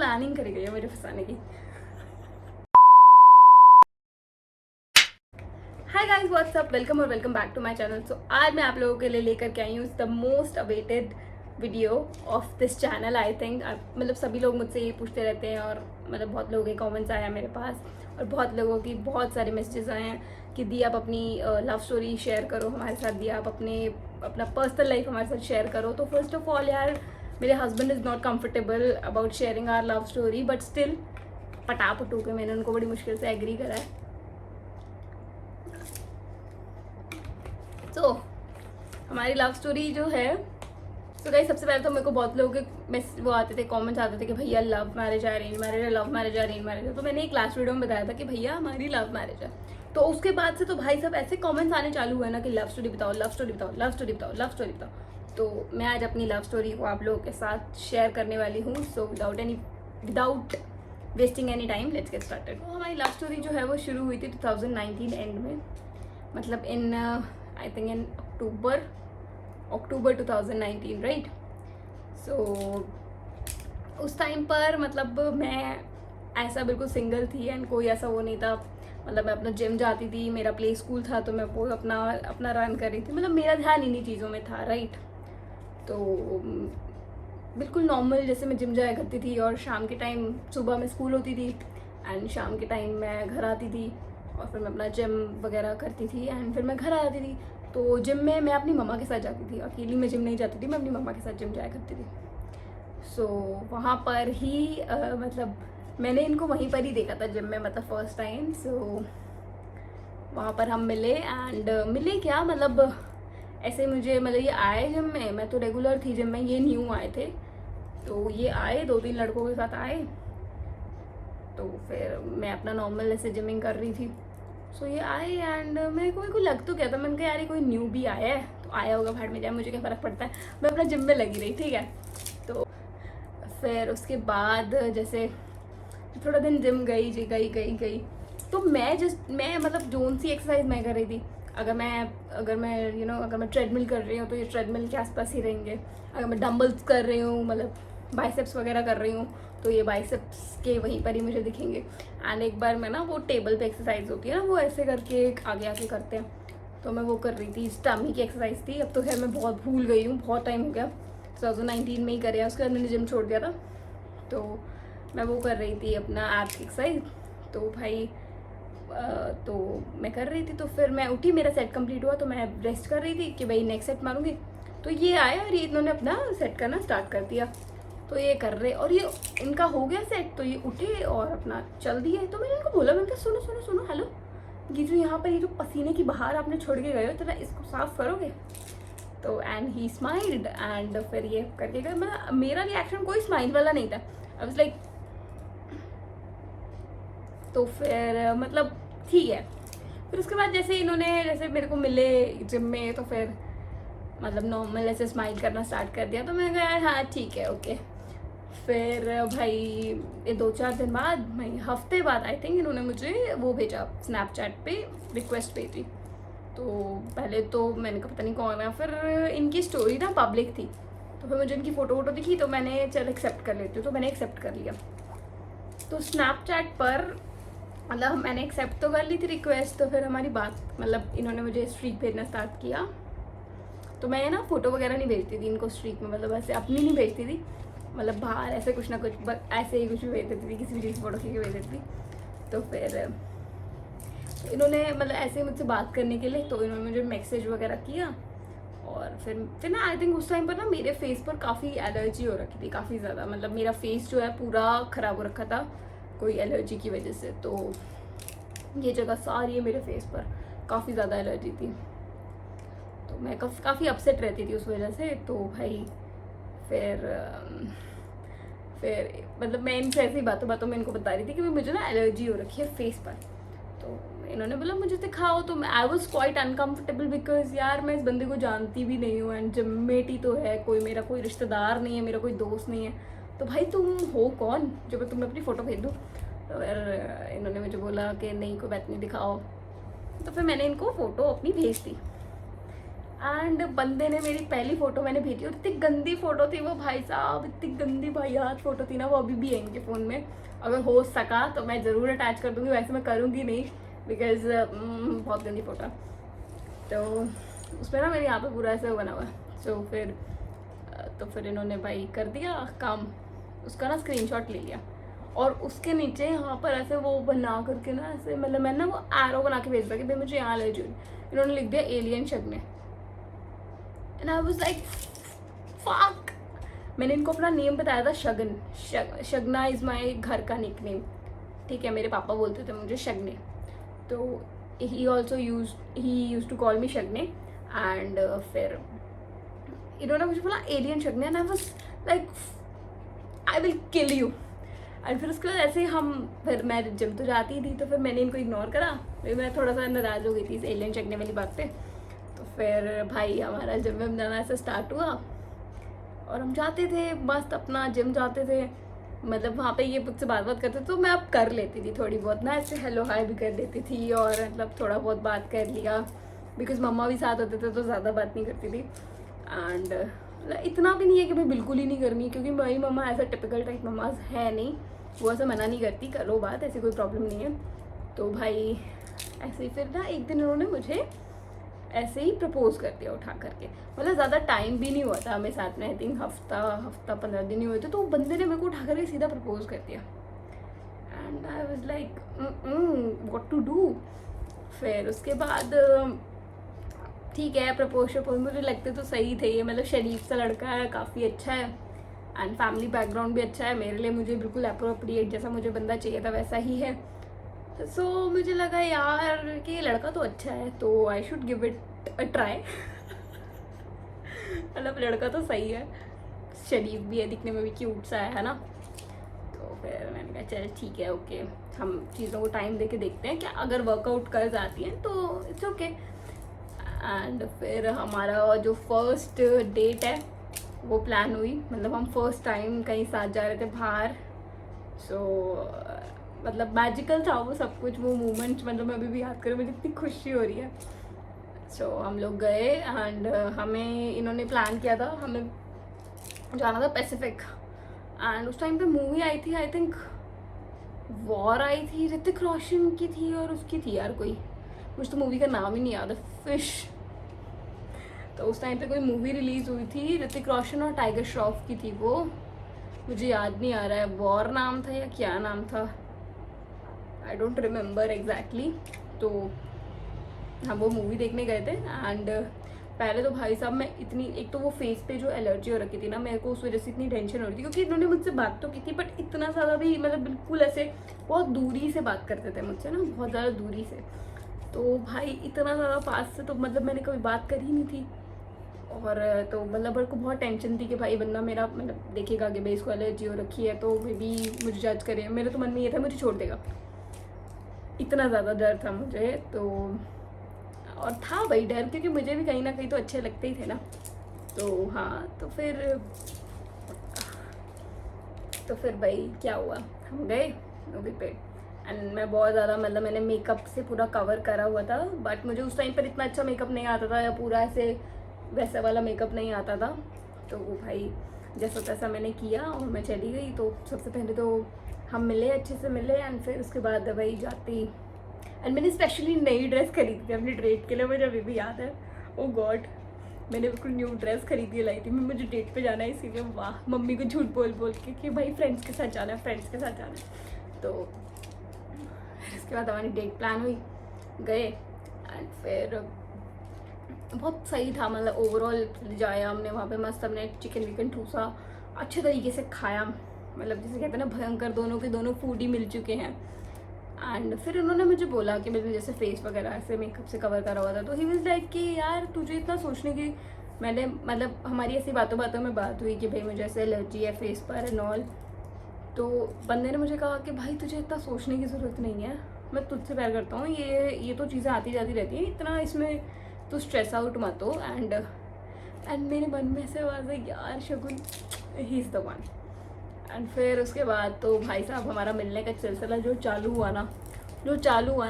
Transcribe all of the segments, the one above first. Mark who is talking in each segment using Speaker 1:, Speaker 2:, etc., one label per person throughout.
Speaker 1: Planning करी गई है मुझे फंसाने की। Hi guys, what's up, welcome और welcome back to my channel. So आज मैं आप लोगों के लिए लेकर के आई हूँ the most awaited video of this channel. I think मतलब सभी लोग मुझसे ये पूछते रहते हैं और मतलब बहुत लोगों के कमेंट्स आए हैं मेरे पास और बहुत लोगों की बहुत सारे मैसेजेस आए हैं कि दी आप अपनी लव स्टोरी शेयर करो हमारे साथ, दी आप अपना पर्सनल लाइफ हमारे साथ शेयर करो। तो फर्स्ट ऑफ ऑल यार, मेरे husband is not comfortable about sharing our love story, but still पटापटू के मैंने उनको बड़ी मुश्किल से एग्री करा है। तो हमारी लव स्टोरी जो है, तो गाइस सबसे पहले तो मेरे को बहुत लोगों के वो आते थे, कमेंट्स आते थे कि भैया लव मैरिज है, अरेंज मैरिज है, लव मैरिज है, अरेंज मैरिज है। तो मैंने एक लास्ट वीडियो में बताया था कि भैया हमारी लव मैरिज है। तो उसके बाद से तो भाई सब ऐसे कमेंट्स आने चालू हुए ना कि लव स्टोरी बताओ, लव स्टोरी बताओ, लव स्टोरी बताओ, लव स्टोरी बताओ। तो मैं आज अपनी लव स्टोरी को आप लोगों के साथ शेयर करने वाली हूँ। So without wasting any time, let's get started. तो हमारी लव स्टोरी जो है वो शुरू हुई थी 2019 एंड में, मतलब इन I think in October 2019, right. सो उस टाइम पर मतलब मैं ऐसा बिल्कुल सिंगल थी एंड कोई ऐसा वो नहीं था। मतलब मैं अपना जिम जाती थी, मेरा प्ले स्कूल था, तो मैं वो अपना रन कर रही थी। मतलब मेरा ध्यान इन्हीं चीज़ों में था, राइट। तो बिल्कुल नॉर्मल जैसे मैं जिम जाया करती थी और शाम के टाइम, सुबह में स्कूल होती थी एंड शाम के टाइम मैं घर आती थी और फिर मैं अपना जिम वगैरह करती थी एंड फिर मैं घर आ जाती थी। तो जिम में मैं अपनी मम्मा के साथ जाती थी, अकेली मैं जिम नहीं जाती थी, मैं अपनी मम्मा के साथ जिम जाया करती थी। सो वहाँ पर ही मतलब मैंने इनको वहीं पर ही देखा था जिम में, मतलब फर्स्ट टाइम। सो वहाँ पर हम मिले एंड मिले क्या मतलब ऐसे मुझे मतलब ये आए जिम में, मैं तो रेगुलर थी जिम में, ये न्यू आए थे। तो ये आए 2-3 लड़कों के साथ आए, तो फिर मैं अपना नॉर्मल ऐसे जिमिंग कर रही थी। सो ये आए एंड मेरे को लग तो क्या था, मैंने कहा यार ये कोई न्यू भी आया है तो आया होगा, भाड़ में जाए, मुझे क्या फ़र्क पड़ता है, मैं अपना जिम में लगी रही, ठीक है। तो फिर उसके बाद जैसे थोड़ा दिन जिम गई, तो मैं मतलब जोन सी एक्सरसाइज मैं कर रही थी। अगर मैं अगर मैं ट्रेडमिल कर रही हूँ तो ये ट्रेडमिल के आसपास ही रहेंगे। अगर मैं डंबल्स कर रही हूँ, मतलब बाइसेप्स वगैरह कर रही हूँ, तो ये बाइसेप्स के वहीं पर ही मुझे दिखेंगे। एंड एक बार मैं ना, वो टेबल पे एक्सरसाइज होती है ना, वो ऐसे करके आगे आगे करते हैं, तो मैं वो कर रही थी, स्टमी की एक्सरसाइज थी। अब तो खैर मैं बहुत भूल गई हूँ, बहुत टाइम हो गया, 2019 में ही करे, उसके बाद मैंने जिम छोड़ दिया था। तो मैं वो कर रही थी अपना एब्स की एक्सरसाइज। तो भाई तो मैं कर रही थी, तो फिर मैं उठी, मेरा सेट कंप्लीट हुआ, तो मैं रेस्ट कर रही थी कि भाई नेक्स्ट सेट मारूंगी। तो ये आया और ये इन्होंने अपना सेट करना स्टार्ट कर दिया। तो ये कर रहे और ये इनका हो गया सेट, तो ये उठे और अपना चल दिए। तो मैंने इनको बोला, मैंने कहा सुनो सुनो सुनो, हेलो, ये जो यहाँ पर ये जो पसीने की बहार आपने छोड़ के गए हो, तो इसको साफ करोगे? तो एंड ही स्माइल्ड एंड फिर ये करके गए। मतलब मेरा रिएक्शन कोई स्माइल वाला नहीं था, आई वाज लाइक, तो फिर मतलब ठीक है। फिर उसके बाद जैसे इन्होंने जैसे मेरे को मिले जिम में, तो फिर मतलब नॉर्मल ऐसे स्माइल करना स्टार्ट कर दिया। तो मैंने कहा यार हाँ ठीक है, ओके। फिर भाई ये 2-4 दिन बाद, भाई हफ्ते बाद आई थिंक, इन्होंने मुझे वो भेजा स्नैपचैट पे, रिक्वेस्ट भेजी। तो पहले तो मैंने कहा पता नहीं कौन है, फिर इनकी स्टोरी ना पब्लिक थी, तो फिर मुझे इनकी फ़ोटो दिखी, तो मैंने चल एक्सेप्ट कर लेती हूँ, तो मैंने एक्सेप्ट कर लिया। तो स्नैपचैट पर मतलब मैंने एक्सेप्ट तो कर ली थी रिक्वेस्ट, तो फिर हमारी बात, मतलब इन्होंने मुझे स्ट्रीक भेजना स्टार्ट किया। तो मैं ना फ़ोटो वगैरह नहीं भेजती थी इनको स्ट्रीक में, मतलब ऐसे अपनी नहीं भेजती थी, मतलब बाहर ऐसे कुछ ना कुछ ऐसे ही कुछ भी भेज देती थी, किसी भी चीज़ की फ़ोटो खींच के भेज देती थी। तो फिर इन्होंने मतलब ऐसे मुझसे बात करने के लिए, तो इन्होंने मुझे मैसेज वगैरह किया। और फिर ना आई थिंक उस टाइम पर ना मेरे फेस पर काफ़ी एलर्जी हो रखी थी, काफ़ी ज़्यादा, मतलब मेरा फेस जो है पूरा ख़राब हो रखा था कोई एलर्जी की वजह से। तो ये जगह सारी है मेरे फेस पर, काफ़ी ज़्यादा एलर्जी थी, तो मैं काफ़ी अपसेट रहती थी उस वजह से। तो भाई फिर मतलब मैं इनसे ऐसी बातों में इनको बता रही थी कि मुझे ना एलर्जी हो रखी है फेस पर। तो इन्होंने बोला मुझे दिखाओ, तो I was quite uncomfortable because यार मैं इस बंदे को जानती भी नहीं हूँ एंड जिममेट ही तो है, कोई मेरा कोई रिश्तेदार नहीं है, मेरा कोई दोस्त नहीं है, तो भाई तुम हो कौन जो मैं तुम्हें अपनी फ़ोटो भेज दूँ? तो फिर इन्होंने मुझे बोला कि नहीं कोई बात नहीं, दिखाओ। तो फिर मैंने इनको फ़ोटो अपनी भेज दी। एंड बंदे ने मेरी पहली फ़ोटो मैंने भेजी और इतनी गंदी फ़ोटो थी वो, भाई साहब इतनी गंदी वाहियात फ़ोटो थी ना वो, अभी भी है इनके फ़ोन में। अगर हो सका तो मैं ज़रूर अटैच कर दूँगी, वैसे मैं करूँगी नहीं बिकॉज बहुत गंदी फ़ोटो है। तो उसमें ना मेरे यहाँ पे पूरा ऐसे बना हुआ है। तो फिर इन्होंने भाई कर दिया काम, उसका ना स्क्रीनशॉट ले लिया और उसके नीचे यहाँ पर ऐसे वो बना करके ना ऐसे, मतलब मैंने ना वो एरो बना के भेज दिया कि भाई मुझे यहाँ ले जाओ। इन्होंने लिख दिया alien Shagne, and I was like fuck. मैंने इनको अपना नेम बताया था शगन, शगना इज़ माई घर का निक नेम, ठीक है। मेरे पापा बोलते थे मुझे शगने, तो he also used to call me Shagne. And फिर इन्होंने मुझे बोला alien Shagne, and I was like I will kill you. And फिर उसके बाद ऐसे फिर मैं जिम तो जाती थी, तो फिर मैंने इनको इग्नोर करा, फिर मैं थोड़ा सा नाराज़ हो गई थी इस एलियन शगने वाली बात पे। तो फिर भाई हमारा जिम में जाना ऐसा स्टार्ट हुआ और हम जाते थे मस्त अपना जिम जाते थे, मतलब वहाँ पे ये मुझसे बात करते तो मैं अब कर लेती थी थोड़ी बहुत ना, ऐसे हेलो हाय भी कर लेती थी और मतलब थोड़ा बहुत बात कर लिया, बिकॉज मम्मा भी साथ होते थे तो ज़्यादा बात नहीं करती थी। एंड इतना भी नहीं है कि भाई बिल्कुल ही नहीं करनी, क्योंकि मेरी मम्मा ऐसा टिपिकल टाइप मम्मा है नहीं, वो ऐसा मना नहीं करती, करो बात, ऐसी कोई प्रॉब्लम नहीं है। तो भाई ऐसे ही फिर ना एक दिन उन्होंने मुझे ऐसे ही प्रपोज कर दिया उठा करके, मतलब ज़्यादा टाइम भी नहीं हुआ था हमें साथ में, आई थिंक हफ्ता 15 दिन ही हुए थे, तो बंदे ने मेरे को उठा करके सीधा प्रपोज कर दिया। And I was like what to do. फिर उसके बाद ठीक है, प्रपोज मुझे लगते तो सही थे ये, मतलब शरीफ सा लड़का है, काफ़ी अच्छा है एंड फैमिली बैकग्राउंड भी अच्छा है मेरे लिए, मुझे बिल्कुल अप्रोप्रिएट जैसा मुझे बंदा चाहिए था वैसा ही है। सो मुझे लगा यार कि ये लड़का तो अच्छा है, तो I should give it a try. मतलब लड़का तो सही है, शरीफ भी है, दिखने में भी क्यूट सा है ना। तो फिर मैंने कहा चल ठीक है, ओके, हम चीज़ों को टाइम दे के देखते हैं, क्या अगर वर्कआउट कर जाती हैं तो इट्स ओके। एंड फिर हमारा जो फर्स्ट डेट है वो प्लान हुई, मतलब हम फर्स्ट टाइम कहीं साथ जा रहे थे बाहर। सो मतलब मैजिकल था वो सब कुछ, वो मोमेंट्स, मतलब मैं अभी भी याद करूँ मुझे इतनी खुशी हो रही है। सो हम लोग गए एंड हमें इन्होंने प्लान किया था, हमें जाना था पैसिफिक। एंड उस टाइम पे मूवी आई थी, आई थिंक वॉर आई थी, ऋतिक रोशन की थी और उसकी थी यार कोई, मुझे तो मूवी का नाम ही नहीं याद है, फिश। तो उस टाइम पे कोई मूवी रिलीज़ हुई थी, ऋतिक रोशन और टाइगर श्रॉफ की थी वो, मुझे याद नहीं आ रहा है वॉर नाम था या क्या नाम था, आई डोंट रिमेंबर एग्जैक्टली। तो हम वो मूवी देखने गए थे एंड पहले तो भाई साहब मैं इतनी, एक तो वो फेस पे जो एलर्जी हो रखी थी ना मेरे को, उस वजह से इतनी टेंशन हो रही थी, क्योंकि इन्होंने मुझसे बात तो की थी बट इतना ज़्यादा भी, मतलब बिल्कुल ऐसे बहुत दूरी से बात करते थे मुझसे ना, बहुत ज़्यादा दूरी से। तो भाई इतना ज़्यादा पास से तो मतलब मैंने कभी बात करी नहीं थी, और तो मतलब मेरे को बहुत टेंशन थी कि भाई बंदा मेरा मतलब देखेगा कि भाई इसको एलर्जी हो रखी है तो मे बी मुझे जज करे, मेरे तो मन में ये था मुझे छोड़ देगा, इतना ज़्यादा डर था मुझे। तो और था भाई डर, क्योंकि मुझे भी कहीं ना कहीं तो अच्छे लगते ही थे ना। तो हाँ, तो फिर भाई क्या हुआ, हम गए मूवी पे एंड मैं बहुत ज़्यादा, मतलब मैंने मेकअप से पूरा कवर करा हुआ था, बट मुझे उस टाइम पर इतना अच्छा मेकअप नहीं आता था, या पूरा ऐसे वैसा वाला मेकअप नहीं आता था। तो वो भाई जैसा तैसा मैंने किया और मैं चली गई। तो सबसे पहले तो हम मिले, अच्छे से मिले एंड फिर उसके बाद भाई जाती, एंड मैंने स्पेशली नई ड्रेस खरीदी थी अपनी डेट के लिए, मुझे अभी भी याद है। ओ गॉड, मैंने बिल्कुल न्यू ड्रेस खरीद के लाई थी, मैं मुझे डेट पे जाना है इसीलिए, वाह, मम्मी को झूठ बोल बोल के कि भाई फ्रेंड्स के साथ जाना है, फ्रेंड्स के साथ जाना है। तो इसके बाद हमारी डेट प्लान हुई, गए एंड फिर बहुत सही था, मतलब ओवरऑल जाया हमने वहाँ पे मस्त, हमने चिकन विकन ठूसा, अच्छे तरीके से खाया, मतलब जैसे कहते हैं ना भयंकर, दोनों के दोनों फूड ही मिल चुके हैं। एंड फिर उन्होंने मुझे बोला कि मैंने जैसे फेस वगैरह ऐसे मेकअप से कवर करा हुआ था, तो ही वाज लाइक कि यार तुझे इतना सोचने की, मैंने मतलब हमारी ऐसी बातों बातों में बात हुई कि भाई मुझे ऐसे एलर्जी है फेस पर एंड ऑल। तो बंदे ने मुझे कहा कि भाई तुझे इतना सोचने की ज़रूरत नहीं है, मैं तुझसे प्यार करता हूँ, ये तो चीज़ें आती जाती रहती हैं, इतना इसमें तो स्ट्रेस आउट मत हो। एंड मेरे मन में ऐसे आवाज़ है यार Shagun he is the one. And फिर उसके बाद तो भाई साहब हमारा मिलने का सिलसिला जो चालू हुआ ना,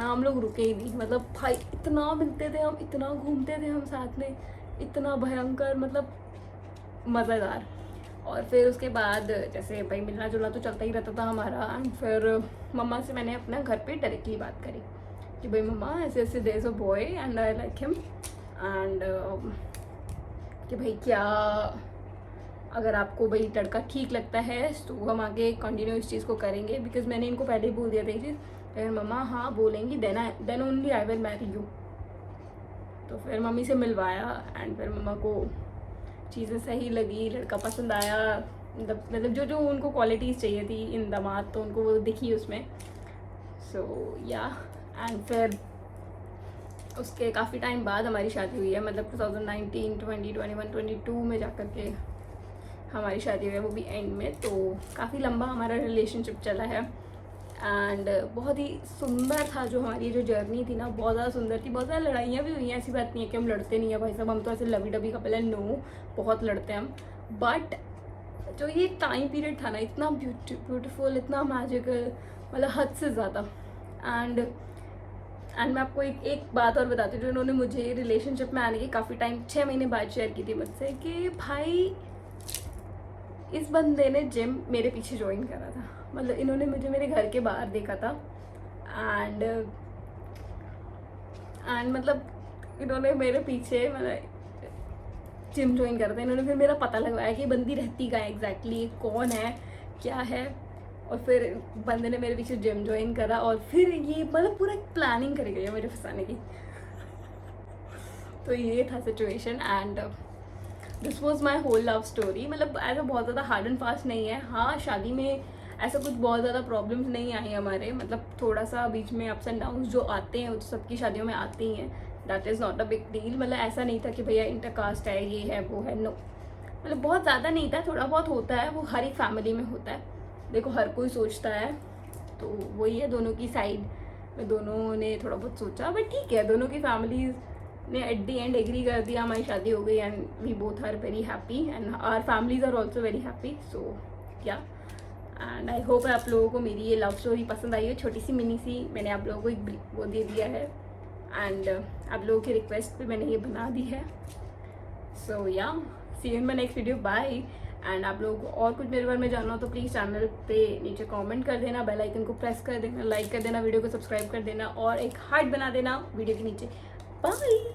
Speaker 1: हम लोग रुके ही नहीं, मतलब भाई इतना मिलते थे हम, इतना घूमते थे हम साथ में इतना भयंकर, मतलब मज़ेदार। और फिर उसके बाद जैसे भाई मिलना जुलना तो चलता ही रहता था हमारा। एंड फिर मम्मा से मैंने अपना घर पे डायरेक्टली बात करी कि भाई मम्मा ऐसे ऐसे there is a boy and I like him, and कि भाई क्या अगर आपको भाई लड़का ठीक लगता है तो हम आगे कंटिन्यू इस चीज़ को करेंगे, बिकॉज मैंने इनको पहले ही बोल दिया था ये चीज़। फिर मम्मा हाँ बोलेंगी then only I will marry you. तो फिर मम्मी से मिलवाया एंड फिर मम्मा को चीज़ें सही लगी, लड़का पसंद आया, मतलब जो जो उनको क्वालिटीज़ चाहिए थी इन दामाद तो उनको वो दिखी उसमें। सो या एंड फिर उसके काफ़ी टाइम बाद हमारी शादी हुई है, मतलब 2019, 20, 21, 22 में जाकर के हमारी शादी हुई है, वो भी एंड में। तो काफ़ी लंबा हमारा रिलेशनशिप चला है एंड बहुत ही सुंदर था। जो हमारी जो जर्नी थी ना बहुत ज़्यादा सुंदर थी। बहुत ज़्यादा लड़ाइयाँ भी हुई हैं, ऐसी बात नहीं है कि हम लड़ते नहीं है भाई साहब, हम तो ऐसे लवी डबी कपल है, नो बहुत लड़ते हैं हम। बट जो ये टाइम पीरियड था ना इतना ब्यूटीफुल, इतना मैजिकल, मतलब हद से ज़्यादा। एंड मैं आपको एक बात और बताती हूँ जो इन्होंने मुझे रिलेशनशिप में आने के काफ़ी टाइम 6 महीने बाद शेयर की थी मुझसे, कि भाई इस बंदे ने जिम मेरे पीछे ज्वाइन करा था। मतलब इन्होंने मुझे मेरे घर के बाहर देखा था एंड मतलब इन्होंने मेरे पीछे मतलब जिम ज्वाइन करा था। इन्होंने फिर मेरा पता लगवाया कि बंदी रहती कहाँ है एग्जैक्टली, कौन है क्या है, और फिर बंदे ने मेरे पीछे जिम ज्वाइन करा और फिर ये मतलब पूरा प्लानिंग करी गई है मेरे फंसाने की। तो ये था situation and this was my whole love story. मतलब ऐसा बहुत ज़्यादा हार्ड एंड फास्ट नहीं है। हाँ शादी में ऐसा कुछ बहुत ज़्यादा प्रॉब्लम्स नहीं आई हमारे, मतलब थोड़ा सा बीच में अप्स एंड डाउन्स जो आते हैं वो तो सबकी शादियों में आते ही हैं, that is not a big deal. मतलब ऐसा नहीं था कि भैया इंटरकास्ट है ये है वो है, नो मतलब बहुत ज़्यादा नहीं था, थोड़ा बहुत होता है, वो हर एक फैमिली में होता है। देखो हर कोई सोचता है, तो वही है दोनों की साइड में, दोनों ने थोड़ा बहुत सोचा, बट ठीक है दोनों की फैमिलीज ने एट द एंड एग्री कर दिया, हमारी शादी हो गई and we both are very happy and our families are also very happy. So yeah and I hope आप लोगों को मेरी ये लव स्टोरी पसंद आई हो, छोटी सी मिनी सी मैंने आप लोगों को एक वो दे दिया है एंड आप लोगों की रिक्वेस्ट पे मैंने ये बना दी है। So yeah see you in my next video, bye. And आप लोगों को और कुछ मेरे बारे में जानना हो तो प्लीज़ चैनल पे नीचे कमेंट कर देना, बेल आइकन को प्रेस कर देना, लाइक कर देना, वीडियो को सब्सक्राइब कर देना और एक हार्ट बना देना वीडियो के नीचे। बाय।